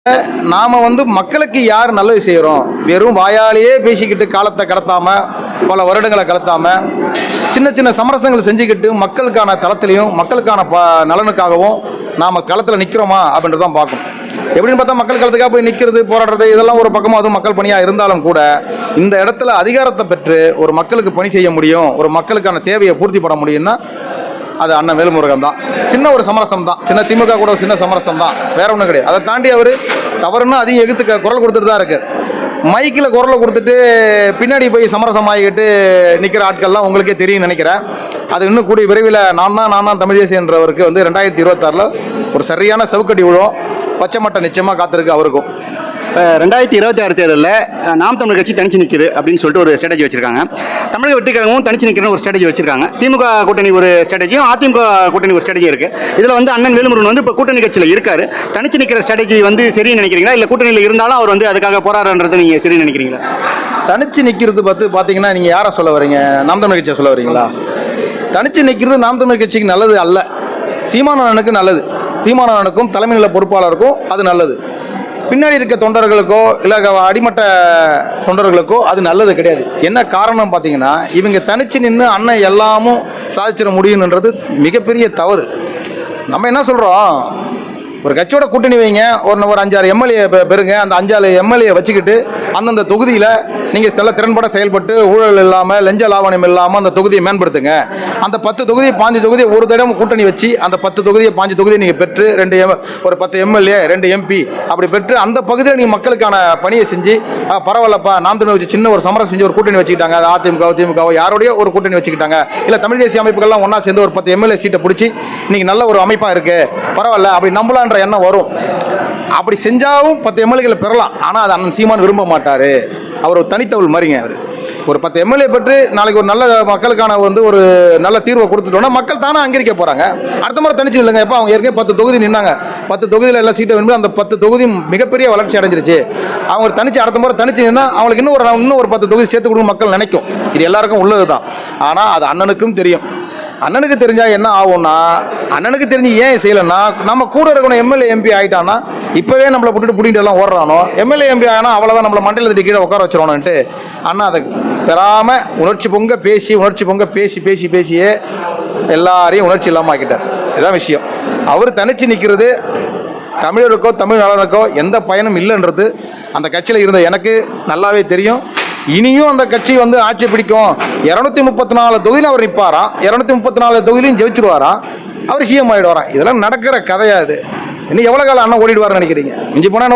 நாம் மக்களுக்கு யார் நல்லது செய்கிறோம், வெறும் வாயாலேயே பேசிக்கிட்டு காலத்தை கடத்தாமல் பல வருடங்களை கடத்தாமல் சின்ன சின்ன சமரசங்கள் செஞ்சுக்கிட்டு மக்களுக்கான தளத்திலையும் மக்களுக்கான நலனுக்காகவும் நாம் களத்தில் நிற்கிறோமா அப்படின்றது தான் பார்க்கணும். எப்படின்னு பார்த்தா மக்கள் களத்துக்காக போய் நிற்கிறது போராடுறது இதெல்லாம் ஒரு பக்கமாக அதுவும் மக்கள் பணியாக இருந்தாலும் கூட இந்த இடத்துல அதிகாரத்தை பெற்று ஒரு மக்களுக்கு பணி செய்ய முடியும், ஒரு மக்களுக்கான தேவையை பூர்த்தி பண்ண முடியும்னா அது அண்ணன் வேல்முருகன் தான். சின்ன ஒரு சமரசம் தான், சின்ன திமுக கூட ஒரு சின்ன சமரசம் தான், வேற ஒன்றும் கிடையாது. அதை தாண்டி அவர் தவறுன்னா அதையும் எதிர்த்து குரல் கொடுத்துட்டு தான் இருக்கு. மைக்கில் குரலை கொடுத்துட்டு பின்னாடி போய் சமரசம் ஆகிக்கிட்டு நிற்கிற ஆட்கள்லாம் உங்களுக்கே தெரியும் நினைக்கிறேன். அது இன்னும் கூடிய விரைவில் நான் தான் தமிழ் தேசியன்றவருக்கு 2026 ஒரு சரியான சவுக்கடி விழும். பச்சை மட்டை நிச்சயமாக காத்திருக்கு அவருக்கும். 2026 தேர்தலில் நாம் தமிழர் கட்சி தனிச்சு நிற்குது அப்படின்னு சொல்லிட்டு ஒரு ஸ்ட்ராட்டஜி வச்சிருக்காங்க. தமிழக வெற்றிக்கழகமும் தனிச்சு நிற்கிறன்னு ஒரு ஸ்ட்ராட்டஜி வச்சிருக்காங்க. திமுக கூட்டணி ஒரு ஸ்ட்ராட்டஜியும் அதிமுக கூட்டணி ஒரு ஸ்ட்ராட்டஜி இருக்கு. இதில் அண்ணன் வேலுமுருகன் இப்போ கூட்டணி கட்சியில் இருக்காரு. தனிச்சு நிற்கிற ஸ்ட்ராட்டஜி சரின்னு நினைக்கிறீங்களா, இல்லை கூட்டணியில் இருந்தாலும் அவர் அதுக்காக போராடுறது நீங்கள் சரின்னு நினைக்கிறீங்களா? தனிச்சு நிற்கிறது பார்த்தீங்கன்னா நீங்கள் யாரை சொல்ல வரீங்க? நாம் தமிழர் கட்சியை சொல்ல வரீங்களா? தனிச்சு நிற்கிறது நாம் தமிழர் கட்சிக்கு நல்லது அல்ல, சீமானனுக்கு நல்லது. சீமானனுக்கும் தலைமை நில பொறுப்பாளருக்கும் அது நல்லது. பின்னாடி இருக்க தொண்டர்களுக்கோ இல்லை அடிமட்ட தொண்டர்களுக்கோ அது நல்லது கிடையாது. என்ன காரணம் பார்த்தீங்கன்னா, இவங்க தனிச்சு நின்று அண்ணன் எல்லாமும் சாதிச்சிட முடியும்ன்றது மிகப்பெரிய தவறு. நம்ம என்ன சொல்கிறோம், ஒரு கட்சியோட கூட்டணி வைங்க, ஒரு 5-6 எம்எல்ஏ பெறுங்க. அந்த 5-6 எம்எல்ஏ வச்சுக்கிட்டு அந்தந்த தொகுதியில் நீங்கள் சில திறன்பட செயல்பட்டு ஊழல் இல்லாமல் லஞ்ச லாவணம் இல்லாமல் அந்த தொகுதியை மேம்படுத்துங்க. அந்த 10 தொகுதி 5 தொகுதியை ஒரு தடவை கூட்டணி வச்சு அந்த 10 தொகுதியை 5 தொகுதியை நீங்கள் பெற்று ஒரு 10 எம்எல்ஏ 2 எம்பி அப்படி பெற்று அந்த பகுதியில் நீங்கள் மக்களுக்கான பணியை செஞ்சு பரவாயில்லப்பா நாம் தமிழ் வச்சு சின்ன ஒரு சமரசம் செஞ்சு ஒரு கூட்டணி வச்சுக்கிட்டாங்க. அது அதிமுக திமுகவோ யாரோடய ஒரு கூட்டணி வச்சுக்கிட்டாங்க. இல்லை தமிழ் தேசிய அமைப்புகள்லாம் ஒன்றா சேர்ந்து ஒரு 10 எம்எல்ஏ சீட்டை பிடிச்சி இன்றைக்கி நல்ல ஒரு அமைப்பாக இருக்குது, பரவாயில்ல அப்படி நம்பலான்ற எண்ணம் வரும். அப்படி செஞ்சாவும் 10 எம்எல்ஏகளை பெறலாம். ஆனால் அது அண்ணன் சீமான் விரும்ப மாட்டார். அவர் ஒரு தனித்தவள் மாதிரிங்க. அவர் ஒரு 10 எம்எல்ஏ பெற்று நாளைக்கு ஒரு நல்ல மக்களுக்கான ஒரு நல்ல தீர்வை கொடுத்துட்டோன்னா மக்கள் தானே அங்கீகரிக்க போகிறாங்க. அடுத்த முறை தனிச்சு இல்லைங்க. எப்போ அவங்க ஏற்கனவே 10 தொகுதி நின்னாங்க, 10 தொகுதியில் எல்லாம் சீட்டை வேணும். அந்த 10 தொகுதி மிகப்பெரிய வளர்ச்சி அடைஞ்சிருச்சு. அவங்க தனிச்சு அடுத்த முறை தனிச்சு நின்னா அவங்களுக்கு இன்னும் ஒரு 10 தொகுதி சேர்த்து கொடுக்க மக்கள் நினைக்கும். இது எல்லாருக்கும் உள்ளது தான். ஆனால் அது அண்ணனுக்கும் தெரியும். அண்ணனுக்கு தெரிஞ்சால் என்ன ஆகும்னா, அண்ணனுக்கு தெரிஞ்சு ஏன் செய்யலைன்னா, நம்ம கூட இருக்கணும் எம்எல்ஏ எம்பி ஆகிட்டான்னா இப்போவே நம்மளை புட்டிட்டு எல்லாம் ஓடுறானோ, எம்எல்ஏ எம்பி ஆகினா அவ்வளோதான் நம்மளை மண்டலத்தை தட்டி கீழே உட்கார வச்சிடணுன்ட்டு அண்ணா அதை பெறாமல் உணர்ச்சி பொங்க பேசியே எல்லாரையும் உணர்ச்சி இல்லாமல் ஆக்கிட்டார். இதுதான் விஷயம். அவர் தனிச்சு நிற்கிறது தமிழருக்கோ தமிழ் நலனுக்கோ எந்த பயனும் இல்லைன்றது அந்த கட்சியில் இருந்த எனக்கு நல்லாவே தெரியும். இனியும் அந்த கட்சி ஆட்சி பிடிக்கும். 234 தொகுதியில் அவர் நிற்பாராம், 234 தொகுதியிலையும் ஜெயிச்சிருவாராம், அவர் சிஎம் ஆகிடுவாராம். இதெல்லாம் நடக்கிற கதையா? இது இன்னும் எவ்வளோ காலம் அண்ணன் ஓடிடுவார்னு நினைக்கிறீங்க? மிஞ்சி போனால்